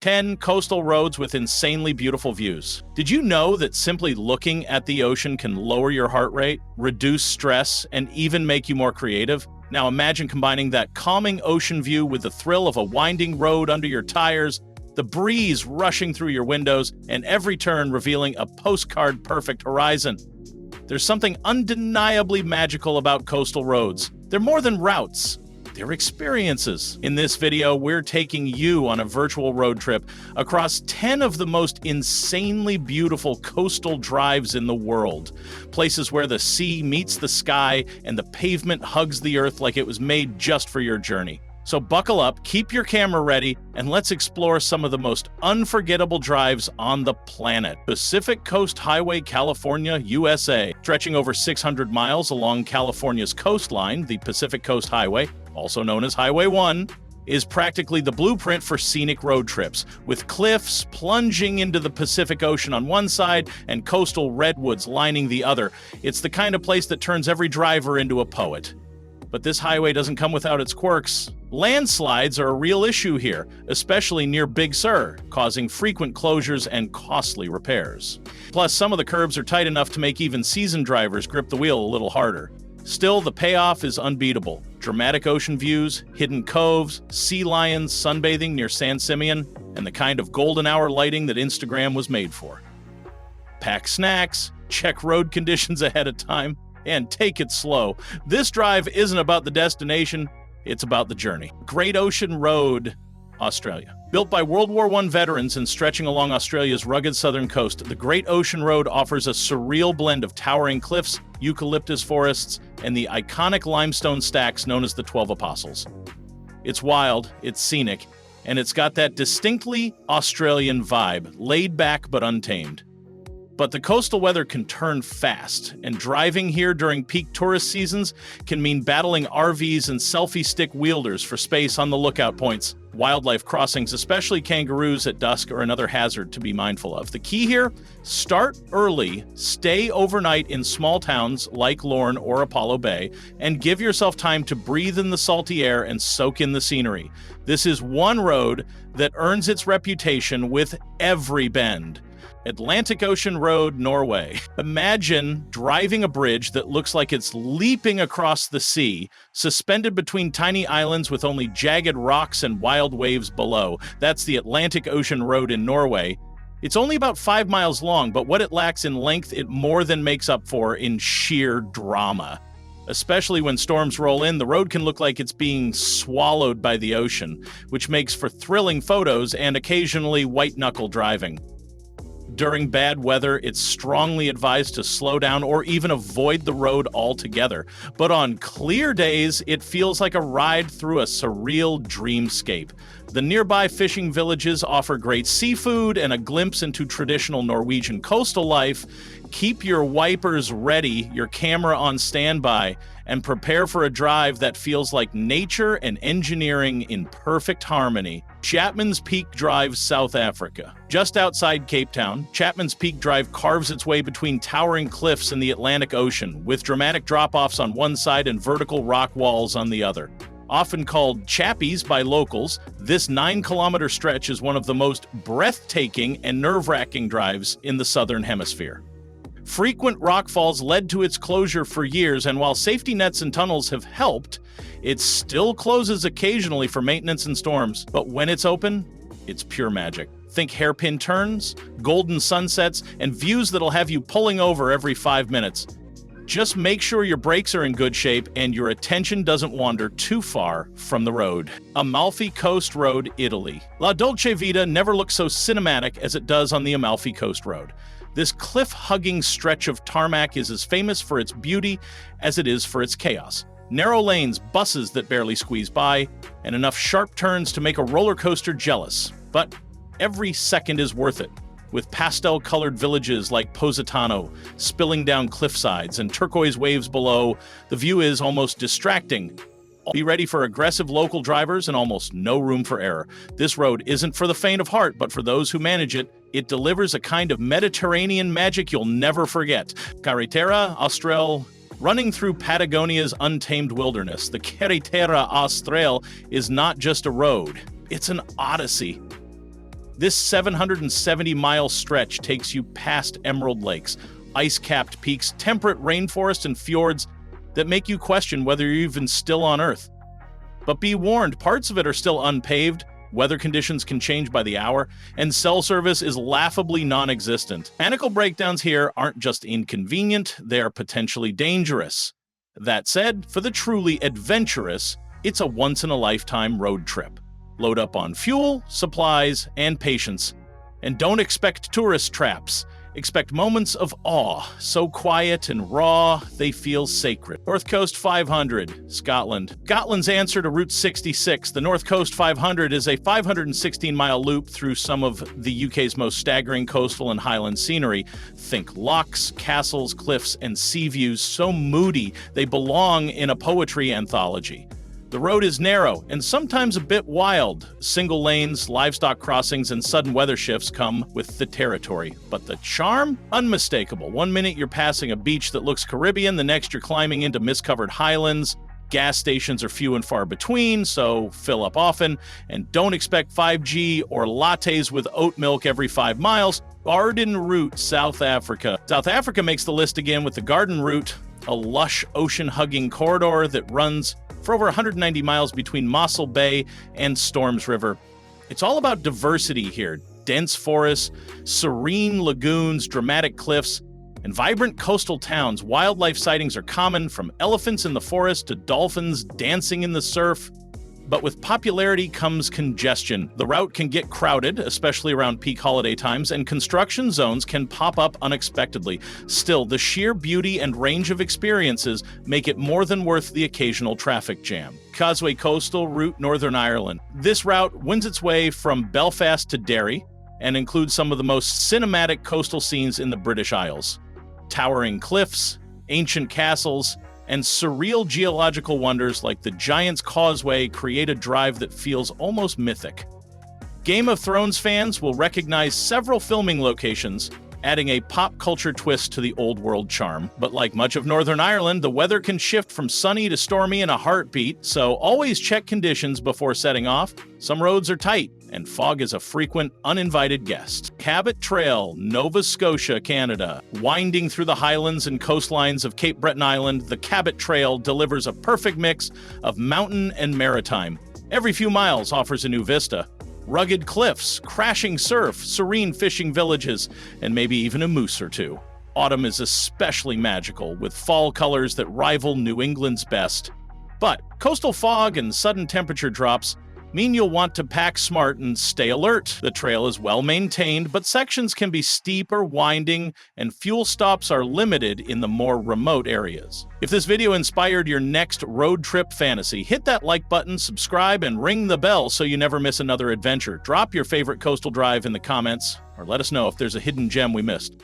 10 coastal roads with insanely beautiful views. Did you know that simply looking at the ocean can lower your heart rate, reduce stress, and even make you more creative? Now imagine combining that calming ocean view with the thrill of a winding road under your tires, the breeze rushing through your windows, and every turn revealing a postcard-perfect horizon. There's something undeniably magical about coastal roads. They're more than routes. They're experiences. In this video, we're taking you on a virtual road trip across 10 of the most insanely beautiful coastal drives in the world. Places where the sea meets the sky and the pavement hugs the earth like it was made just for your journey. So buckle up, keep your camera ready, and let's explore some of the most unforgettable drives on the planet. Pacific Coast Highway, California, USA. Stretching over 600 miles along California's coastline, the Pacific Coast Highway, also known as Highway 1, is practically the blueprint for scenic road trips, with cliffs plunging into the Pacific Ocean on one side and coastal redwoods lining the other. It's the kind of place that turns every driver into a poet. But this highway doesn't come without its quirks. Landslides are a real issue here, especially near Big Sur, causing frequent closures and costly repairs. Plus, some of the curbs are tight enough to make even seasoned drivers grip the wheel a little harder. Still, the payoff is unbeatable. Dramatic ocean views, hidden coves, sea lions sunbathing near San Simeon, and the kind of golden hour lighting that Instagram was made for. Pack snacks, check road conditions ahead of time, and take it slow. This drive isn't about the destination, it's about the journey. Great Ocean Road, Australia. Built by World War I veterans and stretching along Australia's rugged southern coast, the Great Ocean Road offers a surreal blend of towering cliffs, eucalyptus forests, and the iconic limestone stacks known as the 12 Apostles. It's wild, it's scenic, and it's got that distinctly Australian vibe, laid back but untamed. But the coastal weather can turn fast, and driving here during peak tourist seasons can mean battling RVs and selfie stick wielders for space on the lookout points. Wildlife crossings, especially kangaroos at dusk, are another hazard to be mindful of. The key here? Start early, stay overnight in small towns like Lorne or Apollo Bay, and give yourself time to breathe in the salty air and soak in the scenery. This is one road that earns its reputation with every bend. Atlantic Ocean Road, Norway. Imagine driving a bridge that looks like it's leaping across the sea, suspended between tiny islands with only jagged rocks and wild waves below. That's the Atlantic Ocean Road in Norway. It's only about 5 miles long, but what it lacks in length, it more than makes up for in sheer drama. Especially when storms roll in, the road can look like it's being swallowed by the ocean, which makes for thrilling photos and occasionally white-knuckle driving. During bad weather, it's strongly advised to slow down or even avoid the road altogether. But on clear days, it feels like a ride through a surreal dreamscape. The nearby fishing villages offer great seafood and a glimpse into traditional Norwegian coastal life. Keep your wipers ready, your camera on standby, and prepare for a drive that feels like nature and engineering in perfect harmony. Chapman's Peak Drive, South Africa. Just outside Cape Town, Chapman's Peak Drive carves its way between towering cliffs in the Atlantic Ocean, with dramatic drop-offs on one side and vertical rock walls on the other. Often called Chappies by locals, this 9-kilometer stretch is one of the most breathtaking and nerve-wracking drives in the Southern Hemisphere. Frequent rockfalls led to its closure for years, and while safety nets and tunnels have helped, it still closes occasionally for maintenance and storms. But when it's open, it's pure magic. Think hairpin turns, golden sunsets, and views that'll have you pulling over every 5 minutes. Just make sure your brakes are in good shape and your attention doesn't wander too far from the road. Amalfi Coast Road, Italy. La Dolce Vita never looks so cinematic as it does on the Amalfi Coast Road. This cliff-hugging stretch of tarmac is as famous for its beauty as it is for its chaos. Narrow lanes, buses that barely squeeze by, and enough sharp turns to make a roller coaster jealous. But every second is worth it. With pastel-colored villages like Positano spilling down cliffsides and turquoise waves below, the view is almost distracting. Be ready for aggressive local drivers and almost no room for error. This road isn't for the faint of heart, but for those who manage it. It delivers a kind of Mediterranean magic you'll never forget. Carretera Austral. Running through Patagonia's untamed wilderness, the Carretera Austral is not just a road, it's an odyssey. This 770-mile stretch takes you past emerald lakes, ice-capped peaks, temperate rainforests, and fjords that make you question whether you're even still on Earth. But be warned, parts of it are still unpaved, weather conditions can change by the hour, and cell service is laughably non-existent. Mechanical breakdowns here aren't just inconvenient, they are potentially dangerous. That said, for the truly adventurous, it's a once-in-a-lifetime road trip. Load up on fuel, supplies, and patience. And don't expect tourist traps. Expect moments of awe, so quiet and raw, they feel sacred. North Coast 500, Scotland. Scotland's answer to Route 66, the North Coast 500 is a 516-mile loop through some of the UK's most staggering coastal and highland scenery. Think lochs, castles, cliffs, and sea views so moody they belong in a poetry anthology. The road is narrow and sometimes a bit wild. Single lanes, livestock crossings, and sudden weather shifts come with the territory. But the charm? Unmistakable. One minute you're passing a beach that looks Caribbean, the next you're climbing into mist-covered highlands. Gas stations are few and far between, so fill up often. And don't expect 5G or lattes with oat milk every 5 miles. Garden Route, South Africa. South Africa makes the list again with the Garden Route, a lush ocean-hugging corridor that runs for over 190 miles between Mossel Bay and Storms River. It's all about diversity here. Dense forests, serene lagoons, dramatic cliffs, and vibrant coastal towns. Wildlife sightings are common, from elephants in the forest to dolphins dancing in the surf. But with popularity comes congestion. The route can get crowded, especially around peak holiday times, and construction zones can pop up unexpectedly. Still, the sheer beauty and range of experiences make it more than worth the occasional traffic jam. Causeway Coastal Route, Northern Ireland. This route wins its way from Belfast to Derry and includes some of the most cinematic coastal scenes in the British Isles. Towering cliffs, ancient castles, and surreal geological wonders like the Giant's Causeway create a drive that feels almost mythic. Game of Thrones fans will recognize several filming locations, adding a pop culture twist to the old world charm. But like much of Northern Ireland, the weather can shift from sunny to stormy in a heartbeat, so always check conditions before setting off. Some roads are tight, and fog is a frequent, uninvited guest. Cabot Trail, Nova Scotia, Canada. Winding through the highlands and coastlines of Cape Breton Island, the Cabot Trail delivers a perfect mix of mountain and maritime. Every few miles offers a new vista. Rugged cliffs, crashing surf, serene fishing villages, and maybe even a moose or two. Autumn is especially magical, with fall colors that rival New England's best. But coastal fog and sudden temperature drops mean you'll want to pack smart and stay alert. The trail is well maintained, but sections can be steep or winding, and fuel stops are limited in the more remote areas. If this video inspired your next road trip fantasy, hit that like button, subscribe, and ring the bell so you never miss another adventure. Drop your favorite coastal drive in the comments, or let us know if there's a hidden gem we missed.